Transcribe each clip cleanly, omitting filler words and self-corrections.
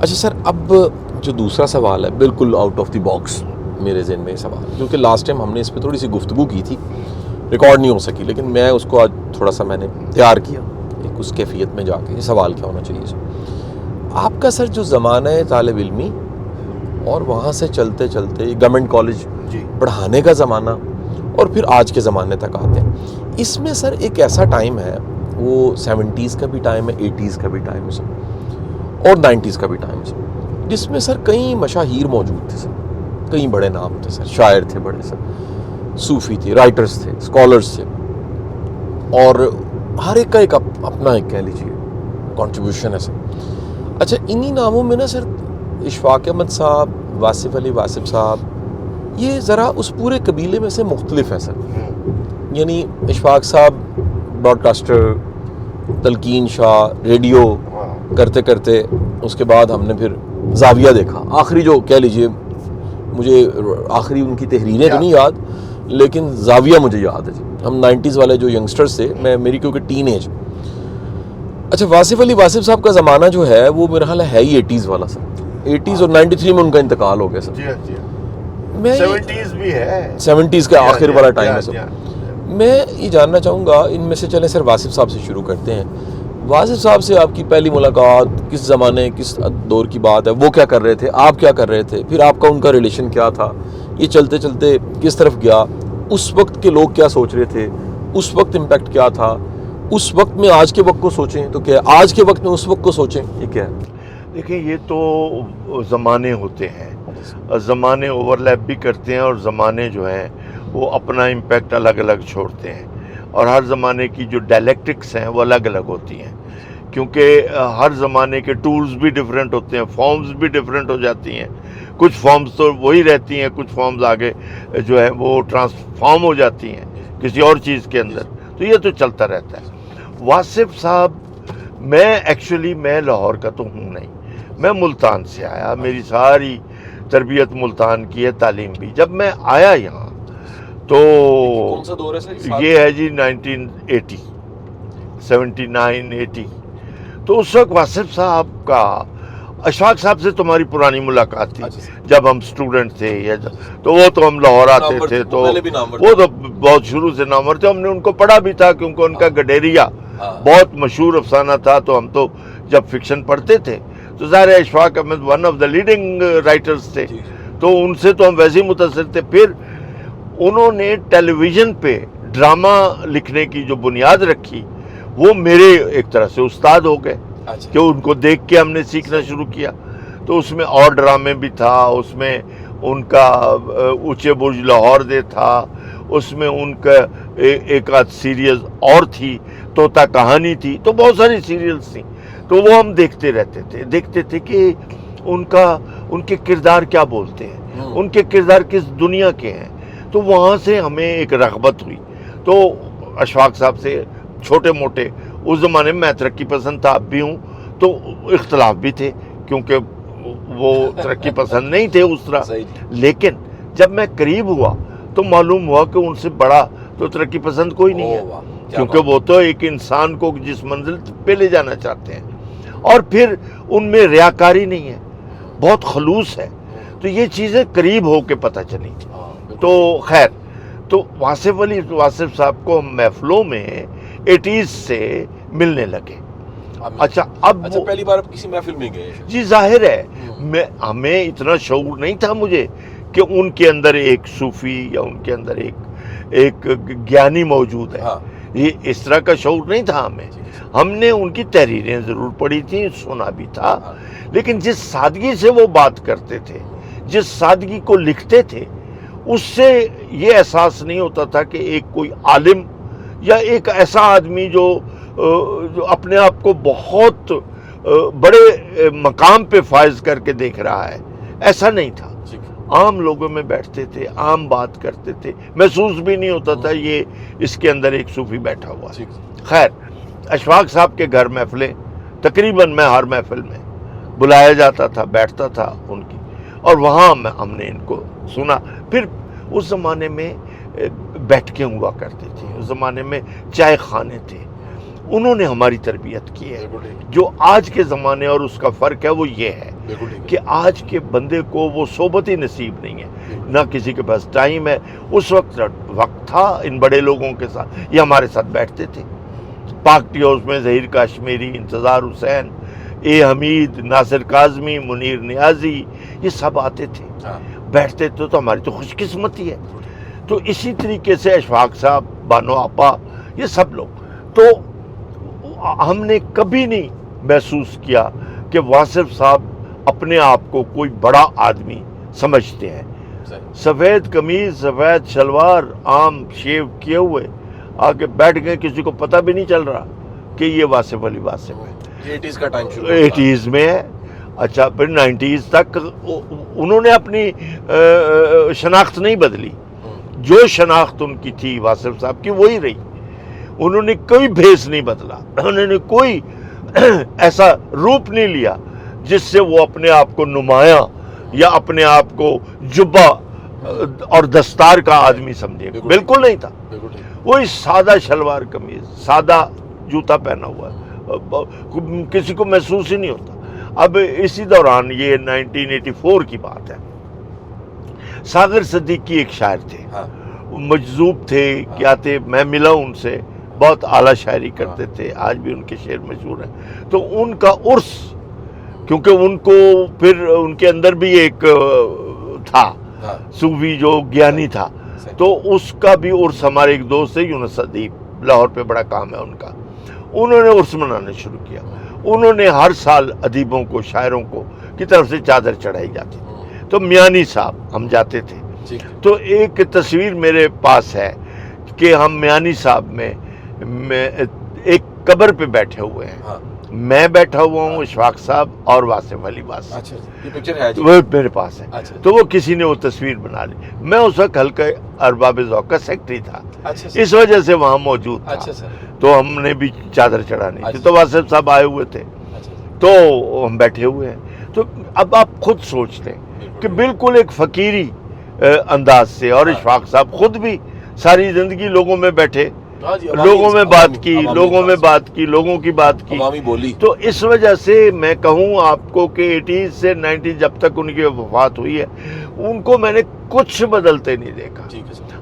اچھا سر، اب جو دوسرا سوال ہے بالکل آؤٹ آف دی باکس میرے ذہن میں یہ سوال، کیونکہ لاسٹ ٹائم ہم نے اس پہ تھوڑی سی گفتگو کی تھی، ریکارڈ نہیں ہو سکی، لیکن میں اس کو آج تھوڑا سا میں نے تیار کیا ایک اس کیفیت میں جا کے یہ سوال کیا ہونا چاہیے سر آپ کا سر، جو زمانہ ہے طالب علمی اور وہاں سے چلتے چلتے گورنمنٹ کالج پڑھانے کا زمانہ اور پھر آج کے زمانے تک آتے ہیں، اس میں سر ایک ایسا ٹائم ہے، وہ 70s کا بھی ٹائم ہے، 80s کا بھی ٹائم ہے سر، اور 90s کا بھی ٹائم ہے سر، جس میں سر کئی مشاہیر موجود تھے سر، کئی بڑے نام تھے سر، شاعر تھے بڑے سر، صوفی تھے، رائٹرز تھے، اسکالرز تھے، اور ہر ایک کا ایک اپنا ایک کہہ لیجیے کنٹریبیوشن ہے سر۔ اچھا، انہی ناموں میں نا سر اشفاق احمد صاحب، واصف علی واصف صاحب، یہ ذرا اس پورے قبیلے میں سے مختلف ہیں سر۔ یعنی اشفاق صاحب براڈ کاسٹر، تلقین شاہ ریڈیو کرتے کرتے، اس کے بعد ہم نے پھر زاویہ دیکھا، آخری جو کہہ لیجیے، مجھے آخری ان کی تحریریں تو نہیں یاد، لیکن زاویہ مجھے یاد ہے جی۔ ہم 90s والے جو ینگسٹرز تھے، میری کیونکہ ٹین ایج۔ اچھا، واصف علی واصف صاحب کا زمانہ جو ہے وہ میرا خیال ہے ہی 80s والا سر، 80s اور 93 میں ان کا انتقال ہو گیا سر۔ میں 70s بھی ہے، 70s کا آخر والا ٹائم ہے سر۔ میں یہ جاننا چاہوں گا، ان میں سے چلیں سر واصف صاحب سے شروع کرتے ہیں۔ واصف صاحب سے آپ کی پہلی ملاقات کس زمانے، کس دور کی بات ہے؟ وہ کیا کر رہے تھے، آپ کیا کر رہے تھے، پھر آپ کا ان کا ریلیشن کیا تھا، یہ چلتے چلتے کس طرف گیا، اس وقت کے لوگ کیا سوچ رہے تھے، اس وقت امپیکٹ کیا تھا، اس وقت میں آج کے وقت کو سوچیں تو کیا، آج کے وقت میں اس وقت کو سوچیں، یہ کیا ہے؟ دیکھیں، یہ تو زمانے ہوتے ہیں، زمانے اوورلیپ بھی کرتے ہیں، اور زمانے جو ہیں وہ اپنا امپیکٹ الگ الگ چھوڑتے ہیں، اور ہر زمانے کی جو ڈائلیکٹکس ہیں وہ الگ الگ ہوتی ہیں، کیونکہ ہر زمانے کے ٹولز بھی ڈیفرنٹ ہوتے ہیں، فارمز بھی ڈیفرنٹ ہو جاتی ہیں، کچھ فارمز تو وہی رہتی ہیں، کچھ فارمز آگے جو ہے وہ ٹرانسفارم ہو جاتی ہیں کسی اور چیز کے اندر، تو یہ تو چلتا رہتا ہے۔ واصف صاحب، میں لاہور کا تو ہوں نہیں، میں ملتان سے آیا، میری ساری تربیت ملتان کی ہے، تعلیم بھی۔ جب میں آیا یہاں تو کون سا دور ہے سر؟ یہ ہے جی 1980، 79 80۔ تو اس وقت واصف صاحب کا، اشفاق صاحب سے تمہاری پرانی ملاقات تھی جب ہم اسٹوڈنٹ تھے، تو وہ تو ہم لاہور آتے تھے، تو وہ تو بہت شروع سے نامور تھے، ہم نے ان کو پڑھا بھی تھا، کیونکہ ان کا گڈیریا بہت مشہور افسانہ تھا، تو ہم تو جب فکشن پڑھتے تھے تو ظاہر ہے Ashfaq Ahmed one of the leading writers تھے، تو ان سے تو ہم ویسے ہی متاثر تھے۔ پھر انہوں نے ٹیلی ویژن پہ ڈرامہ لکھنے کی جو بنیاد رکھی، وہ میرے ایک طرح سے استاد ہو گئے، کہ ان کو دیکھ کے ہم نے سیکھنا شروع کیا۔ تو اس میں اور ڈرامے بھی تھا، اس میں ان کا اونچے برج لاہور دے تھا، اس میں ان کا ایک آدھ سیریز اور تھی، طوطا کہانی تھی، تو بہت ساری سیریلز تھیں، تو وہ ہم دیکھتے رہتے تھے، دیکھتے تھے کہ ان کے کردار کیا بولتے ہیں، ان کے کردار کس دنیا کے ہیں۔ تو وہاں سے ہمیں ایک رغبت ہوئی، تو اشفاق صاحب سے چھوٹے موٹے، اس زمانے میں ترقی پسند تھا، اب بھی ہوں، تو اختلاف بھی تھے، کیونکہ وہ ترقی پسند نہیں تھے اس طرح، لیکن جب میں قریب ہوا تو معلوم ہوا کہ ان سے بڑا تو ترقی پسند کوئی نہیں ہے، کیونکہ وہ تو ایک انسان کو جس منزل پہ لے جانا چاہتے ہیں، اور پھر ان میں ریاکاری نہیں ہے، بہت خلوص ہے، تو یہ چیزیں قریب ہو کے پتہ چلی۔ تو خیر، تو واصف صاحب کو ہم محفلوں میں 80s سے ملنے لگے۔ اچھا، اب پہلی بار آپ کسی محفل میں گئے؟ جی ظاہر ہے، ہمیں اتنا شعور نہیں تھا مجھے کہ ان کے اندر ایک صوفی یا ان کے اندر ایک گیانی موجود ہے، یہ اس طرح کا شعور نہیں تھا ہمیں۔ ہم نے ان کی تحریریں ضرور پڑھی تھیں، سنا بھی تھا، لیکن جس سادگی سے وہ بات کرتے تھے، جس سادگی کو لکھتے تھے، اس سے یہ احساس نہیں ہوتا تھا کہ ایک کوئی عالم یا ایک ایسا آدمی جو اپنے آپ کو بہت بڑے مقام پہ فائز کر کے دیکھ رہا ہے، ایسا نہیں تھا۔ عام لوگوں میں بیٹھتے تھے، عام بات کرتے تھے، محسوس بھی نہیں ہوتا تھا یہ اس کے اندر ایک صوفی بیٹھا ہوا ہے۔ خیر، اشفاق صاحب کے گھر محفلیں، تقریباً میں ہر محفل میں بلایا جاتا تھا، بیٹھتا تھا ان کی، اور وہاں ہم نے ان کو سنا۔ پھر اس زمانے میں بیٹھ کے ہوا کرتے تھے، اس زمانے میں چائے خانے تھے، انہوں نے ہماری تربیت کی ہے. بالکل ٹھیک. جو آج کے زمانے اور اس کا فرق ہے وہ یہ ہے بالکل ٹھیک ہے. کہ آج کے بندے کو وہ صحبت ہی نصیب نہیں ہے، نہ کسی کے پاس ٹائم ہے. اس وقت تھا ان بڑے لوگوں کے ساتھ، یہ ہمارے ساتھ بیٹھتے تھے. پاک ٹی ہاؤس میں ظہیر کاشمیری، انتظار حسین، اے حمید، ناصر کاظمی، منیر نیازی، یہ سب آتے تھے، ہاں. بیٹھتے تھے. تو ہماری تو خوش قسمتی ہے. تو اسی طریقے سے اشفاق صاحب، بانو آپا، یہ سب لوگ. تو ہم نے کبھی نہیں محسوس کیا کہ واصف صاحب اپنے آپ کو کوئی بڑا آدمی سمجھتے ہیں. سفید قمیض، سفید شلوار، عام شیو کیے ہوئے آ کے بیٹھ گئے، کسی کو پتہ بھی نہیں چل رہا کہ یہ واصف علی واصف ہے. 80s کا ٹائم شروع 80s میں ہے. اچھا پھر 90s تک انہوں نے اپنی شناخت نہیں بدلی. جو شناخت ان کی تھی واصف صاحب کی وہی رہی. انہوں نے کوئی بھیس نہیں بدلا، انہوں نے کوئی ایسا روپ نہیں لیا جس سے وہ اپنے آپ کو نمایاں یا اپنے آپ کو جبہ اور دستار کا آدمی سمجھے. بالکل نہیں تھا. وہی سادہ شلوار قمیض، سادہ جوتا پہنا ہوا ہے، کسی کو محسوس ہی نہیں ہوتا. اب اسی دوران یہ 1984 کی بات ہے، ساغر صدیقی ایک شاعر تھے، مجذوب تھے، کیا تھے، میں ملا ان سے، بہت اعلیٰ شاعری کرتے تھے، آج بھی ان کے شعر مشہور ہیں. تو ان کا عرس، کیونکہ ان کو پھر ان کے اندر بھی ایک تھا صوفی جو گیانی تھا، تو اس کا بھی عرس ہمارے ایک دوست تھے یونس ادیب، لاہور پہ بڑا کام ہے ان کا، انہوں نے عرس منانا شروع کیا. انہوں نے ہر سال ادیبوں کو، شاعروں کو کی طرف سے چادر چڑھائی جاتی تھی. تو میانی صاحب ہم جاتے تھے. تو ایک تصویر میرے پاس ہے کہ ہم میانی صاحب میں ایک قبر پہ بیٹھے ہوئے ہیں، میں بیٹھا ہوا ہوں، اشفاق صاحب اور واصف علی واصف، وہ میرے پاس ہے. تو وہ کسی نے وہ تصویر بنا لی. میں اس وقت حلقہ ارباب ذوق کا سیکٹری تھا، اس وجہ سے وہاں موجود تھا. تو ہم نے بھی چادر چڑھانی تھی. تو واصف صاحب آئے ہوئے تھے، تو ہم بیٹھے ہوئے ہیں. تو اب آپ خود سوچ لیں کہ بالکل ایک فقیری انداز سے، اور اشفاق صاحب خود بھی ساری زندگی لوگوں میں بیٹھے، لوگوں میں بات کی، لوگوں میں بات کی، لوگوں کی بات کی، بولی. تو اس وجہ سے میں کہوں آپ کو کہ 80s سے 90s جب تک ان کی وفات ہوئی ہے، ان کو میں نے کچھ بدلتے نہیں دیکھا.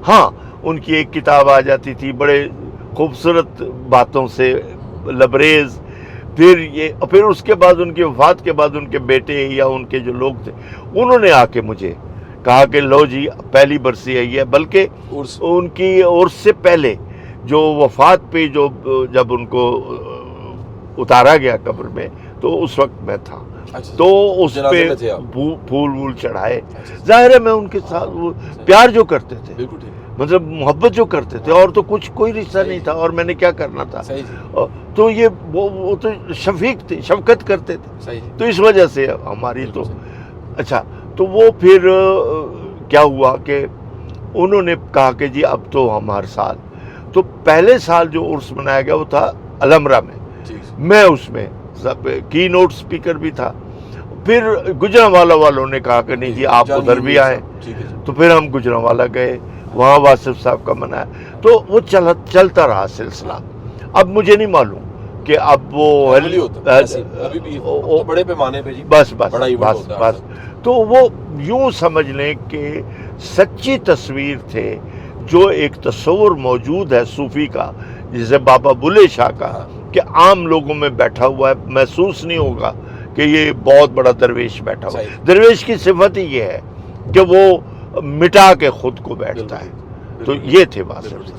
ہاں ان کی ایک کتاب آ جاتی تھی بڑے خوبصورت باتوں سے لبریز. پھر اس کے بعد ان کی وفات کے بعد ان کے بیٹے یا ان کے جو لوگ تھے، انہوں نے آ کے مجھے کہا کہ لو جی پہلی برسی آئی ہے. بلکہ ان کی عرس سے پہلے جو وفات پہ جب ان کو اتارا گیا قبر میں، تو اس وقت میں تھا. تو اس پہ پھول وول چڑھائے. ظاہر ہے میں ان کے ساتھ وہ پیار جو کرتے تھے، مطلب محبت جو کرتے تھے، اور تو کوئی رشتہ نہیں تھا، اور میں نے کیا کرنا تھا. تو یہ وہ تو شفیق تھے، شفقت کرتے تھے. تو اس وجہ سے ہماری تو اچھا. تو وہ پھر کیا ہوا کہ انہوں نے کہا کہ جی اب تو ہم ہر سال، تو پہلے سال جو عرس منایا گیا وہ تھا الامرا میں، میں اس میں کی نوٹ سپیکر بھی تھا. پھر گجرانوالہ والوں نے کہا کہ نہیں جی آپ ادھر بھی آئیں. تو پھر ہم گجرانوالہ گئے، وہاں واصف صاحب کا منایا. تو وہ چلتا رہا سلسلہ. اب مجھے نہیں معلوم کہ اب وہ بڑے پیمانے پہ بس. تو وہ یوں سمجھ لیں کہ سچی تصویر تھے. جو ایک تصور موجود ہے صوفی کا، جسے بابا بلے شاہ کا، کہ عام لوگوں میں بیٹھا ہوا ہے، محسوس نہیں ہوگا کہ یہ بہت بڑا درویش بیٹھا ہوا ہے. درویش کی صفت ہی یہ ہے کہ وہ مٹا کے خود کو بیٹھتا ہے. تو یہ تھے واصف.